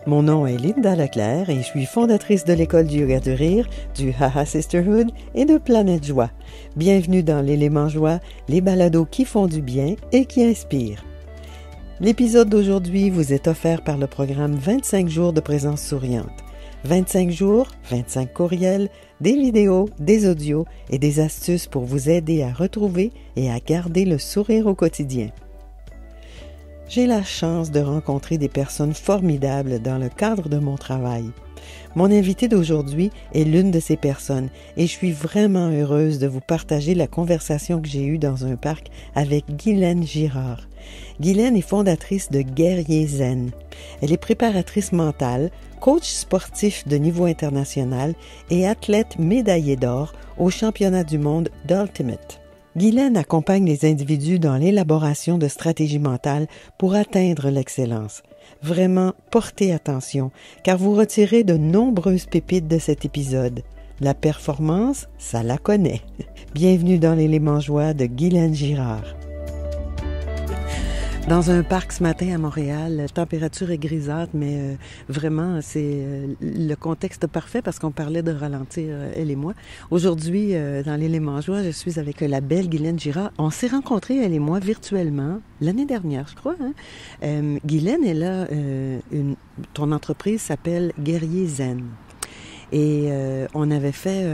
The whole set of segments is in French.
Mon nom est Linda Leclerc et je suis fondatrice de l'École du yoga du rire, du Haha Sisterhood et de Planète Joie. Bienvenue dans l'Élément Joie, les balados qui font du bien et qui inspirent. L'épisode d'aujourd'hui vous est offert par le programme 25 jours de présence souriante. 25 jours, 25 courriels, des vidéos, des audios et des astuces pour vous aider à retrouver et à garder le sourire au quotidien. J'ai la chance de rencontrer des personnes formidables dans le cadre de mon travail. Mon invité d'aujourd'hui est l'une de ces personnes et je suis vraiment heureuse de vous partager la conversation que j'ai eue dans un parc avec Guylaine Girard. Guylaine est fondatrice de Guerrier Zen. Elle est préparatrice mentale, coach sportif de niveau international et athlète médaillée d'or au championnat du monde d'Ultimate. Guylaine accompagne les individus dans l'élaboration de stratégies mentales pour atteindre l'excellence. Vraiment, portez attention, car vous retirez de nombreuses pépites de cet épisode. La performance, ça la connaît. Bienvenue dans l'Élément Joie de Guylaine Girard. Dans un parc ce matin à Montréal, la température est grisâtre, mais vraiment, c'est le contexte parfait parce qu'on parlait de ralentir, elle et moi. Aujourd'hui, dans l'Élément Joie, je suis avec la belle Guylaine Girard. On s'est rencontrés, elle et moi, virtuellement, l'année dernière, je crois. Guylaine, elle a ton entreprise s'appelle Guerrier Zen. Et on avait fait...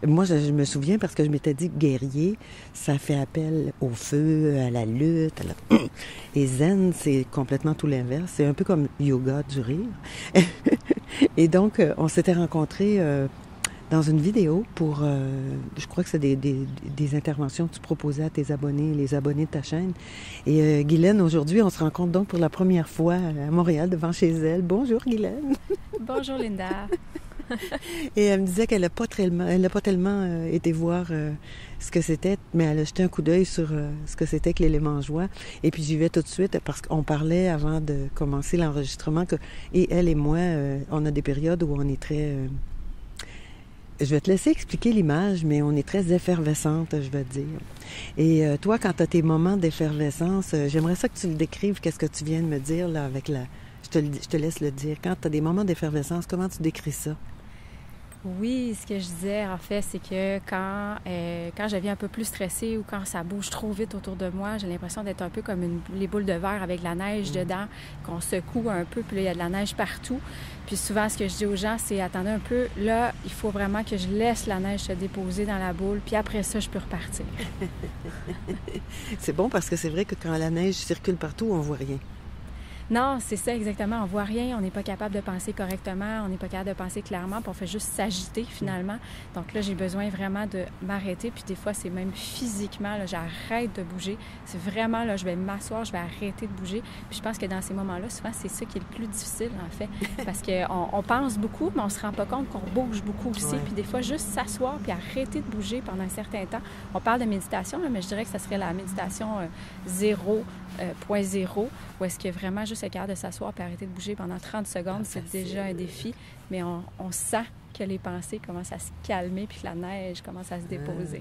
moi, je me souviens parce que je m'étais dit guerrier, ça fait appel au feu, à la lutte. Et zen, c'est complètement tout l'inverse. C'est un peu comme yoga du rire. Et donc, on s'était rencontrés dans une vidéo pour... je crois que c'est des interventions que tu proposais à tes abonnés, les abonnés de ta chaîne. Et Guylaine, aujourd'hui, on se rencontre donc pour la première fois à Montréal, devant chez elle. Bonjour, Guylaine. Bonjour, Linda. Et elle me disait qu'elle n'a pas tellement été voir ce que c'était, mais elle a jeté un coup d'œil sur ce que c'était que l'élément joie. Et puis j'y vais tout de suite parce qu'on parlait avant de commencer l'enregistrement que et elle et moi, on a des périodes où on est très... je vais te laisser expliquer l'image, mais on est très effervescente, je vais te dire. Et toi, quand tu as tes moments d'effervescence, j'aimerais ça que tu le décrives, qu'est-ce que tu viens de me dire là avec la... Je te laisse le dire. Quand tu as des moments d'effervescence, comment tu décris ça? Oui, ce que je disais, en fait, c'est que quand je deviens un peu plus stressée ou quand ça bouge trop vite autour de moi, j'ai l'impression d'être un peu comme les boules de verre avec de la neige dedans, qu'on secoue un peu, puis là, il y a de la neige partout. Puis souvent, ce que je dis aux gens, c'est attendez un peu, là, il faut vraiment que je laisse la neige se déposer dans la boule, puis après ça, je peux repartir. C'est bon parce que c'est vrai que quand la neige circule partout, on voit rien. Non, c'est ça exactement. On voit rien, on n'est pas capable de penser correctement, on n'est pas capable de penser clairement, puis on fait juste s'agiter finalement. Donc là, j'ai besoin vraiment de m'arrêter, puis des fois, c'est même physiquement, là, j'arrête de bouger. C'est vraiment, là, je vais m'asseoir, je vais arrêter de bouger. Puis je pense que dans ces moments-là, souvent, c'est ça qui est le plus difficile, en fait, parce qu'on pense beaucoup, mais on se rend pas compte qu'on bouge beaucoup aussi. Ouais. Puis des fois, juste s'asseoir puis arrêter de bouger pendant un certain temps. On parle de méditation, là, mais je dirais que ça serait la méditation 0.0, où est-ce que vraiment juste être capable de s'asseoir et arrêter de bouger pendant 30 secondes, c'est déjà un défi, mais on sent que les pensées commencent à se calmer puis que la neige commence à se déposer.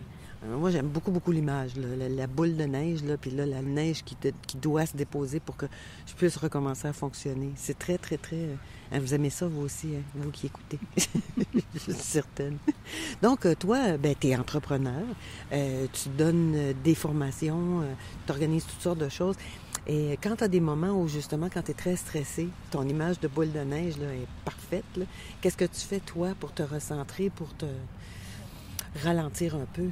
Moi, j'aime beaucoup l'image, là, la boule de neige, là, puis là, la neige qui doit se déposer pour que je puisse recommencer à fonctionner. C'est très, très, très... vous aimez ça, vous aussi, hein, vous qui écoutez. Je suis certaine. Donc, toi, tu es entrepreneur, tu donnes des formations, tu organises toutes sortes de choses. Et quand tu as des moments où, justement, quand tu es très stressé, ton image de boule de neige là, est parfaite, là, qu'est-ce que tu fais, toi, pour te recentrer, pour te ralentir un peu?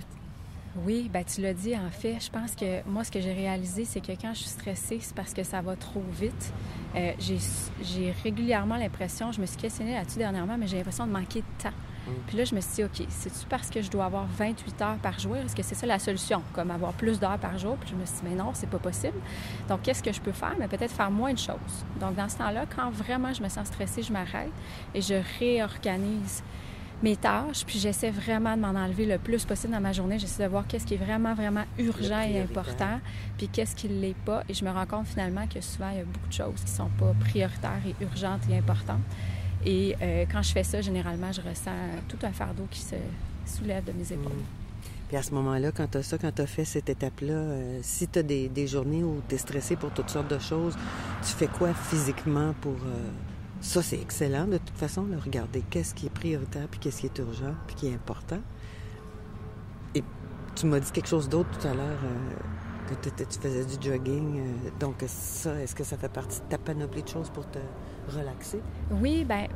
Oui, bien tu l'as dit, en fait, je pense que moi, ce que j'ai réalisé, c'est que quand je suis stressée, c'est parce que ça va trop vite. J'ai régulièrement l'impression, je me suis questionnée là-dessus dernièrement, mais j'ai l'impression de manquer de temps. Puis là, je me suis dit, OK, c'est-tu parce que je dois avoir 28 heures par jour? Est-ce que c'est ça la solution? Comme avoir plus d'heures par jour? Puis je me suis dit, mais non, c'est pas possible. Donc, qu'est-ce que je peux faire? Mais peut-être faire moins de choses. Donc, dans ce temps-là, quand vraiment je me sens stressée, je m'arrête et je réorganise mes tâches, puis j'essaie vraiment de m'en enlever le plus possible dans ma journée. J'essaie de voir qu'est-ce qui est vraiment, vraiment urgent et important, puis qu'est-ce qui ne l'est pas. Et je me rends compte finalement que souvent, il y a beaucoup de choses qui ne sont pas prioritaires et urgentes et importantes. Et quand je fais ça, généralement, je ressens tout un fardeau qui se soulève de mes épaules. Puis à ce moment-là, quand tu as fait cette étape-là, si tu as des journées où tu es stressé pour toutes sortes de choses, tu fais quoi physiquement pour Ça, c'est excellent, de toute façon, de regarder qu'est-ce qui est prioritaire, puis qu'est-ce qui est urgent, puis qui est important. Et tu m'as dit quelque chose d'autre tout à l'heure, que tu faisais du jogging. Donc ça, est-ce que ça fait partie de ta panoplie de choses pour te relaxer? Oui, bien,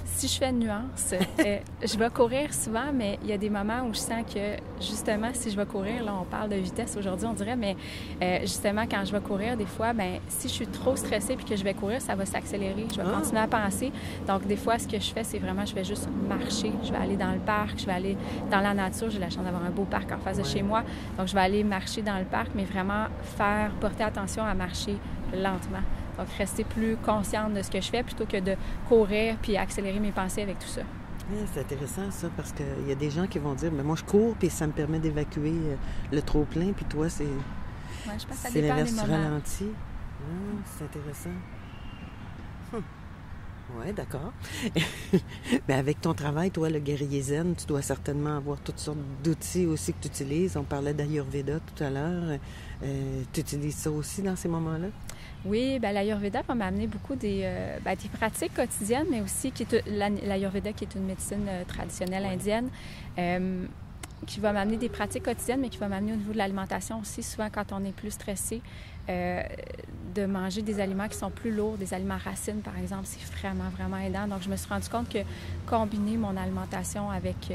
si je fais une nuance, je vais courir souvent, mais il y a des moments où je sens que, justement, si je vais courir, là, on parle de vitesse aujourd'hui, on dirait, mais justement, quand je vais courir, des fois, bien, si je suis trop stressée puis que je vais courir, ça va s'accélérer. Je vais continuer à penser. Donc, des fois, ce que je fais, c'est vraiment, je vais juste marcher. Je vais aller dans le parc, je vais aller dans la nature. J'ai la chance d'avoir un beau parc en face de chez moi. Donc, je vais aller marcher dans le parc, mais vraiment porter attention à marcher lentement. Donc, rester plus consciente de ce que je fais plutôt que de courir puis accélérer mes pensées avec tout ça. Oui, c'est intéressant ça, parce qu'il y a des gens qui vont dire, mais moi je cours puis ça me permet d'évacuer le trop-plein, puis toi, c'est je pense que ça c'est dépend l'inverse, des tu moments. ralentis. C'est intéressant. Oui, d'accord. Mais avec ton travail, toi, le guerrier zen, tu dois certainement avoir toutes sortes d'outils aussi que tu utilises. On parlait d'Ayurveda tout à l'heure. Tu utilises ça aussi dans ces moments-là? Oui, bien, l'Ayurveda va m'amener beaucoup des pratiques quotidiennes, mais aussi l'Ayurveda, qui est une médecine traditionnelle indienne, qui va m'amener des pratiques quotidiennes, mais qui va m'amener au niveau de l'alimentation aussi. Souvent, quand on est plus stressé, de manger des aliments qui sont plus lourds, des aliments racines, par exemple, c'est vraiment, vraiment aidant. Donc, je me suis rendu compte que combiner mon alimentation avec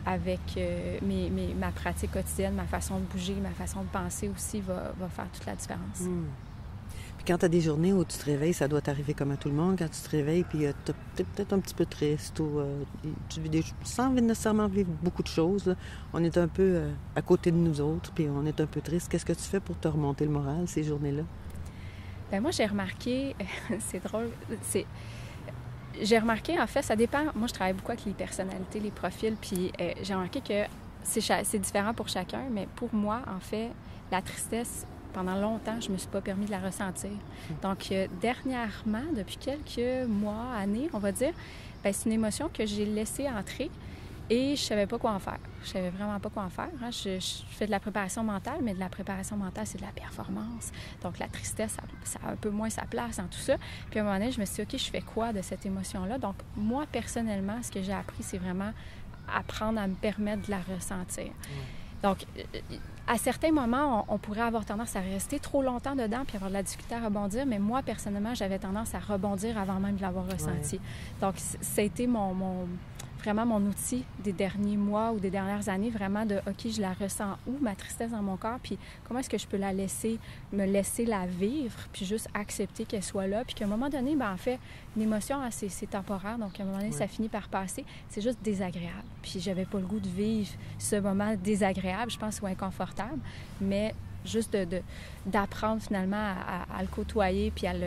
ma pratique quotidienne, ma façon de bouger, ma façon de penser aussi va faire toute la différence. Puis quand tu as des journées où tu te réveilles, ça doit t'arriver comme à tout le monde, quand tu te réveilles, puis tu es peut-être un petit peu triste ou sans nécessairement vivre beaucoup de choses. Là. On est un peu à côté de nous autres, puis on est un peu triste. Qu'est-ce que tu fais pour te remonter le moral ces journées-là? Bien, moi, j'ai remarqué, c'est drôle, j'ai remarqué, en fait, ça dépend. Moi, je travaille beaucoup avec les personnalités, les profils, puis j'ai remarqué que c'est différent pour chacun, mais pour moi, en fait, la tristesse, pendant longtemps, je ne me suis pas permis de la ressentir. Donc, dernièrement, depuis quelques mois, années, on va dire, bien, c'est une émotion que j'ai laissée entrer et je ne savais pas quoi en faire. Je ne savais vraiment pas quoi en faire. Hein. Je fais de la préparation mentale, mais de la préparation mentale, c'est de la performance. Donc, la tristesse, ça a un peu moins sa place dans tout ça. Puis, à un moment donné, je me suis dit, OK, je fais quoi de cette émotion-là? Donc, moi, personnellement, ce que j'ai appris, c'est vraiment apprendre à me permettre de la ressentir. Donc, à certains moments, on pourrait avoir tendance à rester trop longtemps dedans puis avoir de la difficulté à rebondir, mais moi, personnellement, j'avais tendance à rebondir avant même de l'avoir ressenti. Donc, ça a été vraiment mon outil des derniers mois ou des dernières années, vraiment de, OK, je la ressens où, ma tristesse dans mon corps, puis comment est-ce que je peux me laisser la vivre, puis juste accepter qu'elle soit là, puis qu'à un moment donné, bien, en fait, une émotion, c'est temporaire, donc à un moment donné, ça finit par passer. C'est juste désagréable. Puis j'avais pas le goût de vivre ce moment désagréable, je pense, ou inconfortable, mais juste d'apprendre finalement à le côtoyer, puis à le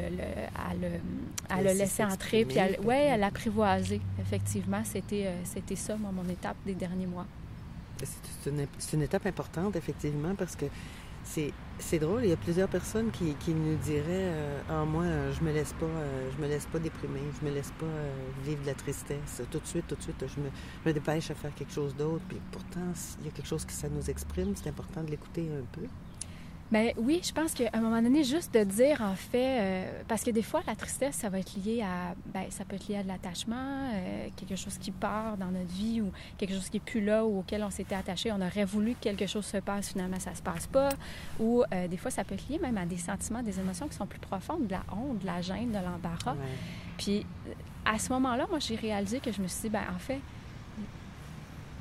laisser entrer, puis à l'apprivoiser. Effectivement, c'était ça, mon étape des derniers mois. C'est une étape importante, effectivement, parce que c'est drôle, il y a plusieurs personnes qui nous diraient moi, je me laisse pas déprimer, je me laisse pas vivre de la tristesse. Tout de suite, je me dépêche à faire quelque chose d'autre. Puis pourtant, il y a quelque chose que ça nous exprime, c'est important de l'écouter un peu. Bien, oui, je pense qu'à un moment donné, juste de dire, en fait, parce que des fois, la tristesse, ça va être lié ça peut être lié à de l'attachement, quelque chose qui part dans notre vie ou quelque chose qui n'est plus là ou auquel on s'était attaché. On aurait voulu que quelque chose se passe, finalement, ça ne se passe pas. Ou des fois, ça peut être lié même à des sentiments, des émotions qui sont plus profondes, de la honte, de la gêne, de l'embarras. Ouais. Puis, à ce moment-là, moi, j'ai réalisé que je me suis dit, en fait,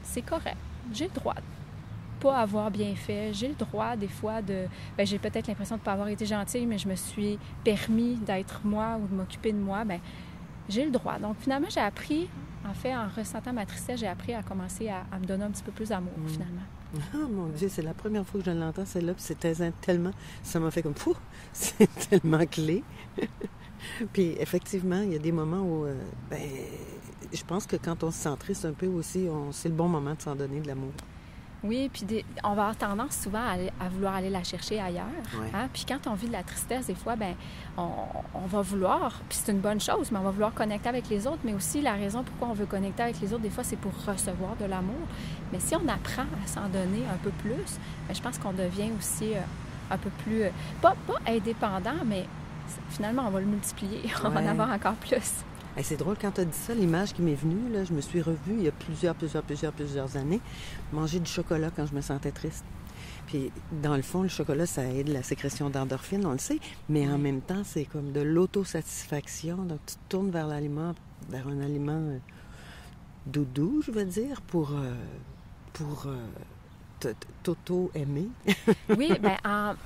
c'est correct. J'ai le droit de pas avoir bien fait. J'ai le droit, des fois, j'ai peut-être l'impression de ne pas avoir été gentille, mais je me suis permis d'être moi ou de m'occuper de moi. J'ai le droit. Donc, finalement, j'ai appris, en fait, en ressentant ma tristesse, j'ai appris à commencer à me donner un petit peu plus d'amour, finalement. Ah, mon Dieu, c'est la première fois que je l'entends, celle-là, puis c'est tellement... Ça m'a fait comme... Fou! C'est tellement clé! Puis, effectivement, il y a des moments où... je pense que quand on se sent triste un peu aussi, c'est le bon moment de s'en donner de l'amour. Oui, puis on va avoir tendance souvent à vouloir aller la chercher ailleurs. Ouais. Hein? Puis quand on vit de la tristesse, des fois, on va vouloir, puis c'est une bonne chose, mais on va vouloir connecter avec les autres, mais aussi la raison pourquoi on veut connecter avec les autres, des fois, c'est pour recevoir de l'amour. Mais si on apprend à s'en donner un peu plus, je pense qu'on devient aussi un peu plus, pas indépendant, mais finalement, on va le multiplier. On va en Ouais. avoir encore plus. Hey, c'est drôle, quand tu as dit ça, l'image qui m'est venue, là, je me suis revue il y a plusieurs années, manger du chocolat quand je me sentais triste. Puis, dans le fond, le chocolat, ça aide la sécrétion d'endorphines, on le sait, mais en même temps, c'est comme de l'autosatisfaction. Donc, tu te tournes vers l'aliment, vers un aliment doudou, je veux dire, pour t'auto-aimer. Oui, bien,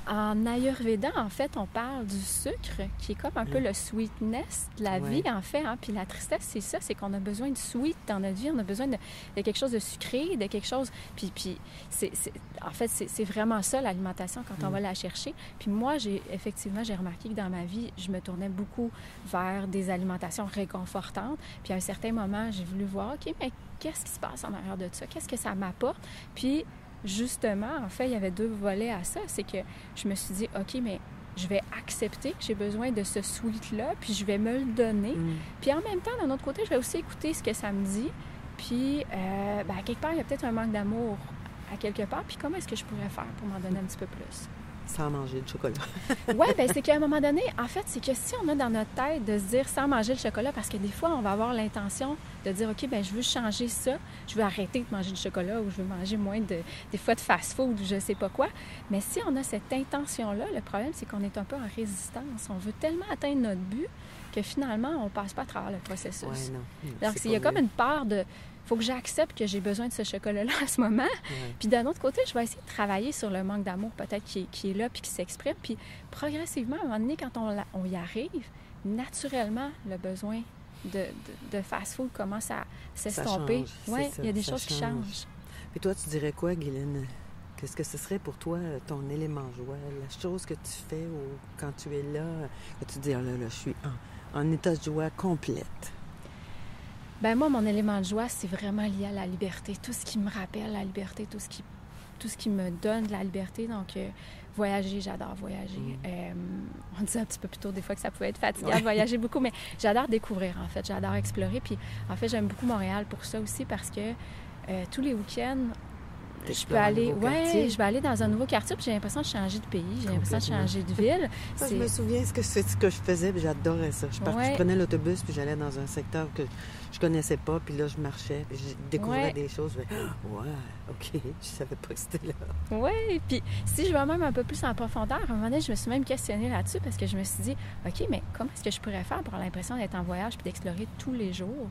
en Ayurveda, en fait, on parle du sucre, qui est comme un peu le sweetness de la vie, en fait. Hein? Puis la tristesse, c'est ça, c'est qu'on a besoin de sweet dans notre vie. On a besoin de quelque chose de sucré, de quelque chose... Puis en fait, c'est vraiment ça, l'alimentation, quand on va la chercher. Puis moi, j'ai remarqué que dans ma vie, je me tournais beaucoup vers des alimentations réconfortantes. Puis à un certain moment, j'ai voulu voir, OK, mais qu'est-ce qui se passe en arrière de ça? Qu'est-ce que ça m'apporte? Puis justement, en fait, il y avait 2 volets à ça. C'est que je me suis dit, OK, mais je vais accepter que j'ai besoin de ce sweet-là, puis je vais me le donner. Puis en même temps, d'un autre côté, je vais aussi écouter ce que ça me dit. Puis, à quelque part, il y a peut-être un manque d'amour à quelque part. Puis comment est-ce que je pourrais faire pour m'en donner un petit peu plus? Sans manger de chocolat. Oui, bien, c'est qu'à un moment donné, en fait, c'est que si on a dans notre tête de se dire sans manger le chocolat, parce que des fois, on va avoir l'intention de dire, OK, bien, je veux changer ça, je veux arrêter de manger du chocolat ou je veux manger moins des fois de fast-food ou je sais pas quoi. Mais si on a cette intention-là, le problème, c'est qu'on est un peu en résistance. On veut tellement atteindre notre but que finalement, on passe pas à travers le processus. Ouais, non. Donc, il y a comme une part de... Il faut que j'accepte que j'ai besoin de ce chocolat-là à ce moment. Ouais. Puis d'un autre côté, je vais essayer de travailler sur le manque d'amour peut-être qui est là puis qui s'exprime. Puis progressivement, à un moment donné, quand on y arrive, naturellement, le besoin de fast-food commence à s'estomper. Oui, il y a des choses qui changent. Et toi, tu dirais quoi, Guylaine? Qu'est-ce que ce serait pour toi ton élément joie? La chose que tu fais quand tu es là, que tu dis, ah là, je suis en état de joie complète. Ben moi, mon élément de joie, c'est vraiment lié à la liberté. Tout ce qui me rappelle la liberté, tout ce qui me donne de la liberté. Donc, voyager, j'adore voyager. On disait un petit peu plus tôt des fois que ça pouvait être fatigant de voyager beaucoup, mais j'adore découvrir, en fait. J'adore explorer. Puis, en fait, j'aime beaucoup Montréal pour ça aussi parce que tous les week-ends, je peux aller dans un nouveau quartier puis j'ai l'impression de changer de pays, j'ai l'impression de changer de ville. Ça, je me souviens ce que je faisais puis j'adorais ça. Je prenais l'autobus puis j'allais dans un secteur que je connaissais pas puis là je marchais puis je découvrais des choses. OK, je savais pas que c'était là. Oui, puis si je vais même un peu plus en profondeur, à un moment donné, je me suis même questionnée là-dessus parce que je me suis dit, OK, mais comment est-ce que je pourrais faire pour avoir l'impression d'être en voyage puis d'explorer tous les jours?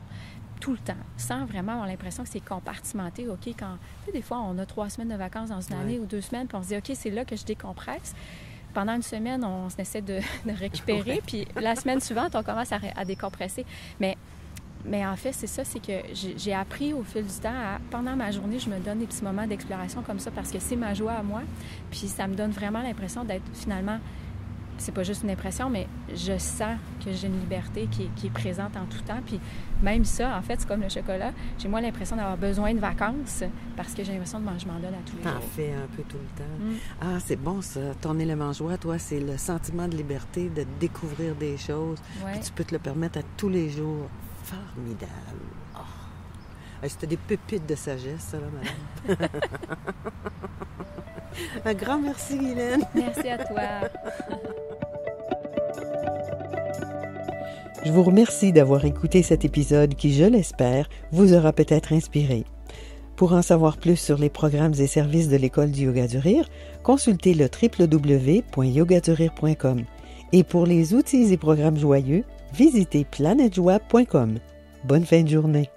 Tout le temps, sans vraiment avoir l'impression que c'est compartimenté. OK, quand des fois, on a 3 semaines de vacances dans une année ou 2 semaines, puis on se dit, OK, c'est là que je décompresse. Pendant une semaine, on essaie de récupérer, puis la semaine suivante, on commence à décompresser. Mais en fait, c'est ça, c'est que j'ai appris au fil du temps, pendant ma journée, je me donne des petits moments d'exploration comme ça, parce que c'est ma joie à moi, puis ça me donne vraiment l'impression d'être finalement... C'est pas juste une impression, mais je sens que j'ai une liberté qui est présente en tout temps. Puis même ça, en fait, c'est comme le chocolat. J'ai moins l'impression d'avoir besoin de vacances parce que j'ai l'impression de je m'en donne à tous les jours. T'en fais un peu tout le temps. Ah, c'est bon ça. Ton élément joie, toi, c'est le sentiment de liberté, de découvrir des choses. Puis tu peux te le permettre à tous les jours. Formidable. Oh. C'était des pépites de sagesse, ça, là, madame. Un grand merci, Guylaine. Merci à toi. Je vous remercie d'avoir écouté cet épisode qui, je l'espère, vous aura peut-être inspiré. Pour en savoir plus sur les programmes et services de l'École du Yoga du Rire, consultez le www.yogadurire.com. Et pour les outils et programmes joyeux, visitez planetjoie.com. Bonne fin de journée.